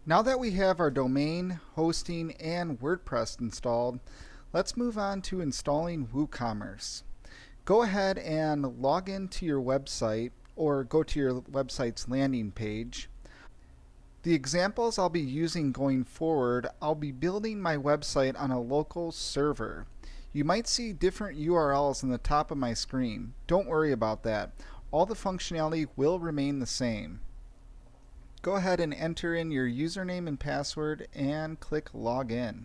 Now that we have our domain, hosting, and WordPress installed, let's move on to installing WooCommerce. Go ahead and log into your website or go to your website's landing page. The examples I'll be using going forward, I'll be building my website on a local server. You might see different URLs in the top of my screen. Don't worry about that. All the functionality will remain the same. Go ahead and enter in your username and password and click Login.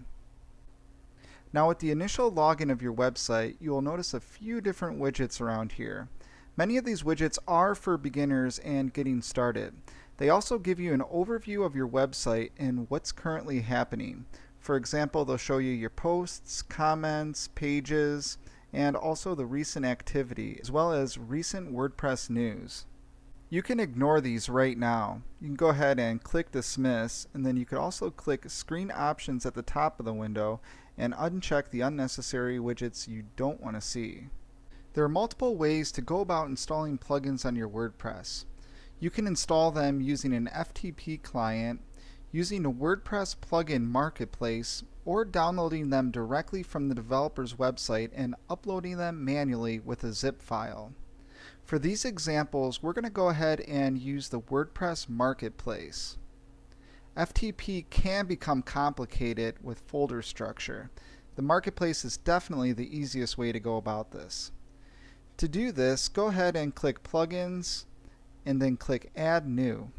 Now with the initial login of your website, you will notice a few different widgets around here. Many of these widgets are for beginners and getting started. They also give you an overview of your website and what's currently happening. For example, they'll show you your posts, comments, pages, and also the recent activity, as well as recent WordPress news. You can ignore these right now. You can go ahead and click Dismiss, and then you could also click Screen Options at the top of the window and uncheck the unnecessary widgets you don't want to see. There are multiple ways to go about installing plugins on your WordPress. You can install them using an FTP client, using a WordPress plugin marketplace, or downloading them directly from the developer's website and uploading them manually with a zip file. For these examples, we're going to go ahead and use the WordPress marketplace. FTP can become complicated with folder structure. The marketplace is definitely the easiest way to go about this. To do this, go ahead and click Plugins and then click Add New.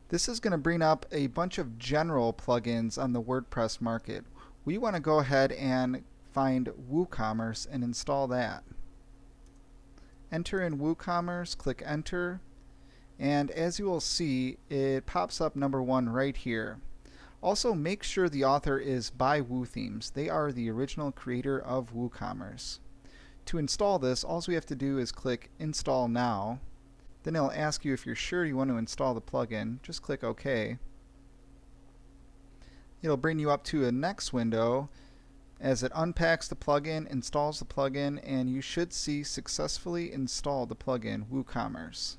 This is going to bring up a bunch of general plugins on the WordPress market. We want to go ahead and find WooCommerce and install that. Enter in WooCommerce, click Enter, and as you will see, it pops up number 1 right here. Also, make sure the author is by WooThemes. They are the original creator of WooCommerce. To install this, all we have to do is click Install Now. Then it'll ask you if you're sure you want to install the plugin. Just click OK. It'll bring you up to a next window as it unpacks the plugin, installs the plugin, and you should see successfully installed the plugin WooCommerce.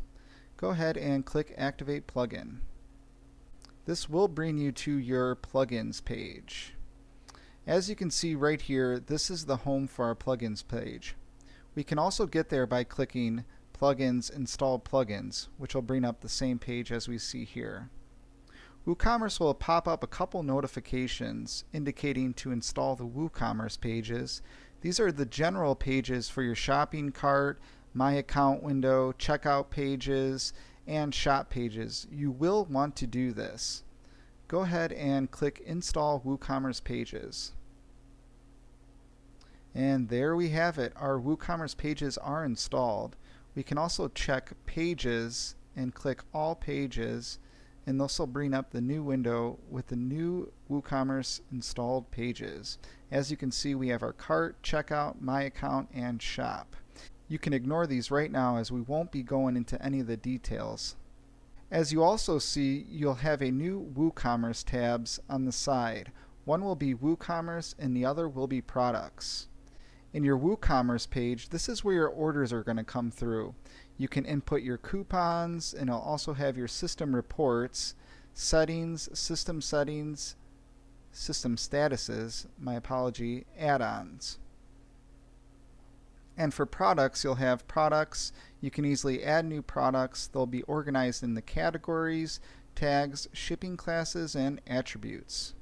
Go ahead and click Activate Plugin. This will bring you to your plugins page. As you can see right here, this is the home for our plugins page. We can also get there by clicking Plugins, Install Plugins, which will bring up the same page as we see here. WooCommerce will pop up a couple notifications indicating to install the WooCommerce pages. These are the general pages for your shopping cart, My Account window, checkout pages, and shop pages. You will want to do this. Go ahead and click Install WooCommerce Pages. And there we have it. Our WooCommerce pages are installed. We can also check Pages and click All Pages, and this will bring up the new window with the new WooCommerce installed pages. As you can see, we have our cart, checkout, My Account, and shop. You can ignore these right now as we won't be going into any of the details. As you also see, you'll have a new WooCommerce tabs on the side. One will be WooCommerce and the other will be Products. In your WooCommerce page, this is where your orders are going to come through. You can input your coupons, and it'll also have your system reports, settings, system statuses, add-ons. And for products, you'll have products. You can easily add new products. They'll be organized in the categories, tags, shipping classes, and attributes.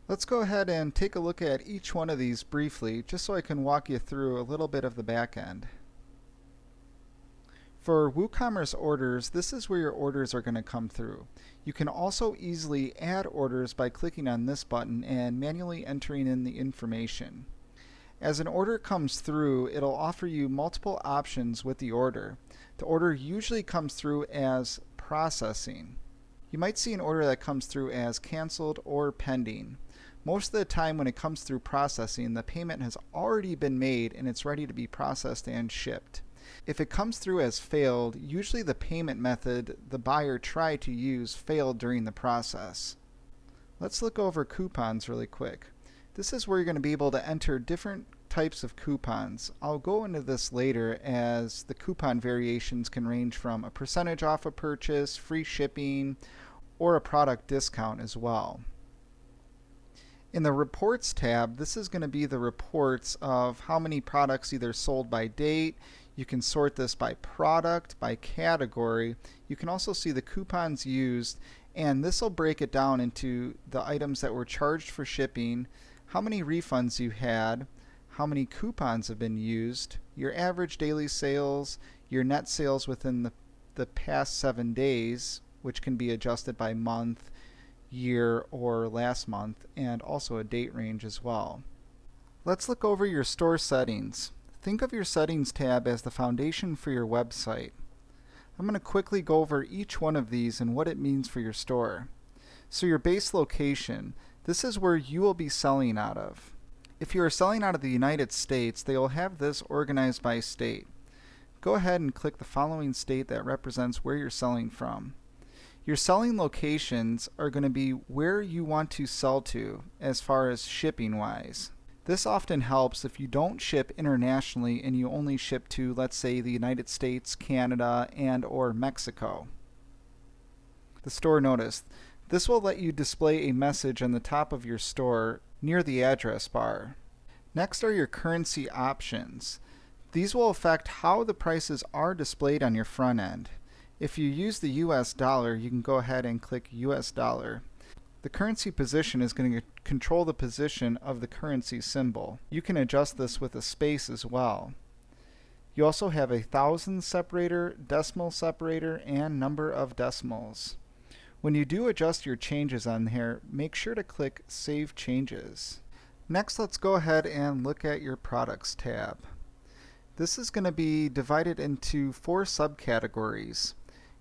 Let's go ahead and take a look at each one of these briefly, just so I can walk you through a little bit of the back end. For WooCommerce orders, this is where your orders are going to come through. You can also easily add orders by clicking on this button and manually entering in the information. As an order comes through, it'll offer you multiple options with the order. The order usually comes through as processing. You might see an order that comes through as canceled or pending. Most of the time when it comes through processing, the payment has already been made and it's ready to be processed and shipped. If it comes through as failed, usually the payment method the buyer tried to use failed during the process. Let's look over coupons really quick. This is where you're going to be able to enter different types of coupons. I'll go into this later, as the coupon variations can range from a percentage off a purchase, free shipping, or a product discount as well. In the Reports tab, this is going to be the reports of how many products either sold by date. You can sort this by product, by category. You can also see the coupons used, and this will break it down into the items that were charged for shipping, how many refunds you had, how many coupons have been used, your average daily sales, your net sales within the past 7 days, which can be adjusted by month, year, or last month, and also a date range as well. Let's look over your store settings. Think of your settings tab as the foundation for your website. I'm going to quickly go over each one of these and what it means for your store. So your base location, this is where you will be selling out of. If you are selling out of the United States, they will have this organized by state. Go ahead and click the following state that represents where you're selling from. Your selling locations are going to be where you want to sell to as far as shipping wise. This often helps if you don't ship internationally and you only ship to, let's say, the United States, Canada, and or Mexico. The store notice. This will let you display a message on the top of your store near the address bar. Next are your currency options. These will affect how the prices are displayed on your front end. If you use the US dollar, you can go ahead and click US dollar. The currency position is going to control the position of the currency symbol. You can adjust this with a space as well. You also have a thousand separator, decimal separator, and number of decimals. When you do adjust your changes on here, make sure to click Save Changes. Next, let's go ahead and look at your Products tab. This is going to be divided into 4 subcategories: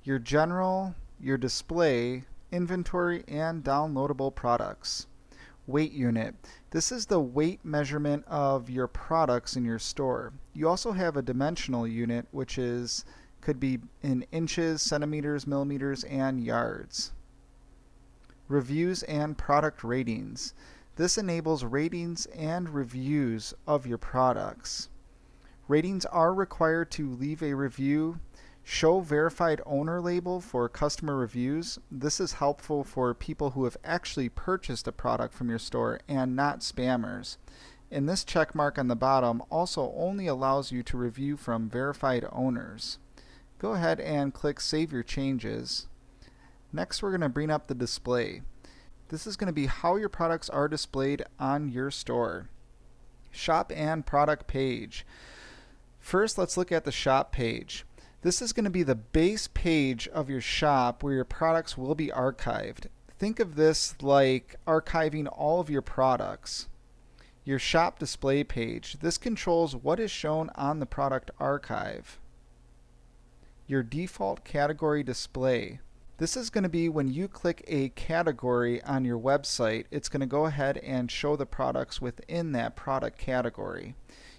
your general, your display, inventory, and downloadable products. Weight unit. This is the weight measurement of your products in your store. You also have a dimensional unit, which could be in inches, centimeters, millimeters, and yards. Reviews and product ratings. This enables ratings and reviews of your products. Ratings are required to leave a review. Show verified owner label for customer reviews. This is helpful for people who have actually purchased a product from your store and not spammers. And this check mark on the bottom also only allows you to review from verified owners. Go ahead and click Save Your Changes. Next, we're going to bring up the display. This is going to be how your products are displayed on your store. Shop and product page. First, let's look at the shop page. This is going to be the base page of your shop where your products will be archived. Think of this like archiving all of your products. Your shop display page. This controls what is shown on the product archive. Your default category display. This is going to be when you click a category on your website, it's going to go ahead and show the products within that product category.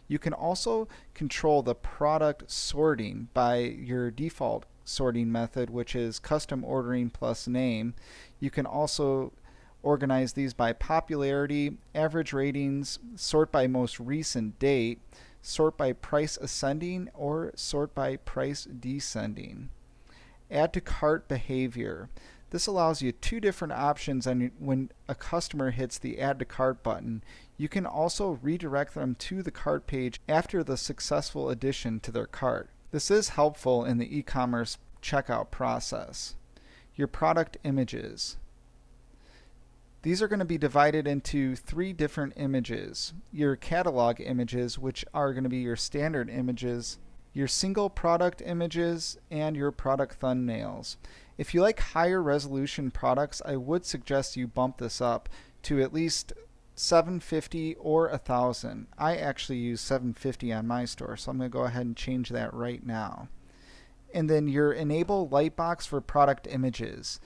You can also control the product sorting by your default sorting method, which is custom ordering plus name. You can also organize these by popularity, average ratings, sort by most recent date, sort by price ascending, or sort by price descending. Add to cart behavior. This allows you 2 different options when a customer hits the Add to Cart button. You can also redirect them to the cart page after the successful addition to their cart. This is helpful in the e-commerce checkout process. Your product images. These are going to be divided into 3 different images. Your catalog images, which are going to be your standard images, your single product images, and your product thumbnails. If you like higher resolution products, I would suggest you bump this up to at least 750 or 1000. I actually use 750 on my store, so I'm going to go ahead and change that right now. And then your enable lightbox for product images.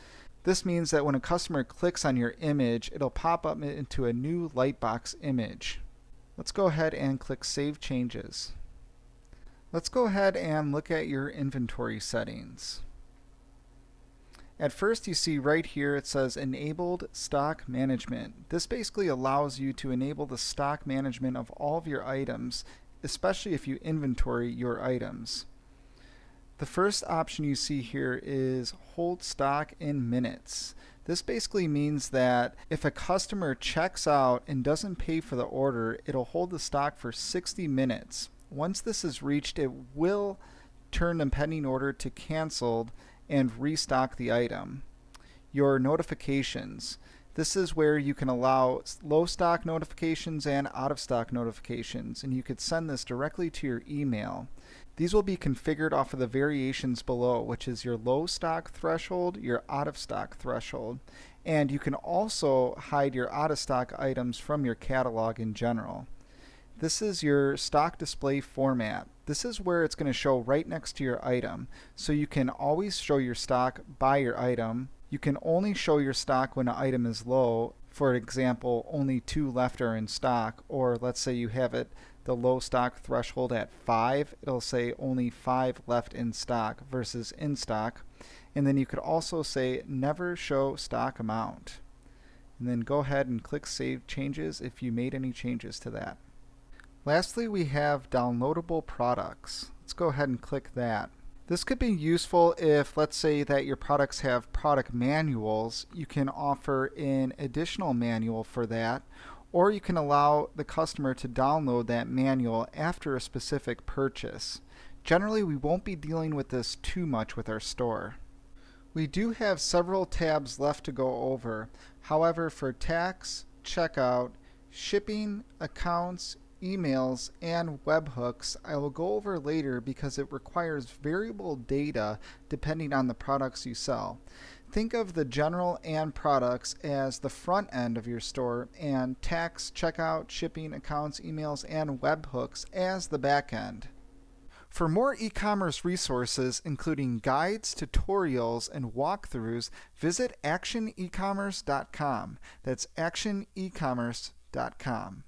This means that when a customer clicks on your image, it'll pop up into a new lightbox image. Let's go ahead and click Save Changes. Let's go ahead and look at your inventory settings. At first, you see right here it says Enabled Stock Management. This basically allows you to enable the stock management of all of your items, especially if you inventory your items. The first option you see here is hold stock in minutes. This basically means that if a customer checks out and doesn't pay for the order, it'll hold the stock for 60 minutes. Once this is reached, it will turn the pending order to canceled and restock the item. Your notifications. This is where you can allow low stock notifications and out of stock notifications, and you could send this directly to your email. These will be configured off of the variations below, which is your low stock threshold, your out of stock threshold, and you can also hide your out of stock items from your catalog in general. This is your stock display format. This is where it's going to show right next to your item, so you can always show your stock by your item. You can only show your stock when an item is low. For example, only 2 left are in stock, or let's say you have it the low stock threshold at 5, it'll say only 5 left in stock versus in stock. And then you could also say never show stock amount. And then go ahead and click Save Changes if you made any changes to that. Lastly, we have downloadable products. Let's go ahead and click that. This could be useful if, let's say, that your products have product manuals. You can offer an additional manual for that, or you can allow the customer to download that manual after a specific purchase. Generally, we won't be dealing with this too much with our store. We do have several tabs left to go over. However, for tax, checkout, shipping, accounts, emails, and webhooks, I will go over later because it requires variable data depending on the products you sell. Think of the general and products as the front end of your store, and tax, checkout, shipping, accounts, emails, and webhooks as the back end. For more e-commerce resources, including guides, tutorials, and walkthroughs, visit actionecommerce.com. That's actionecommerce.com.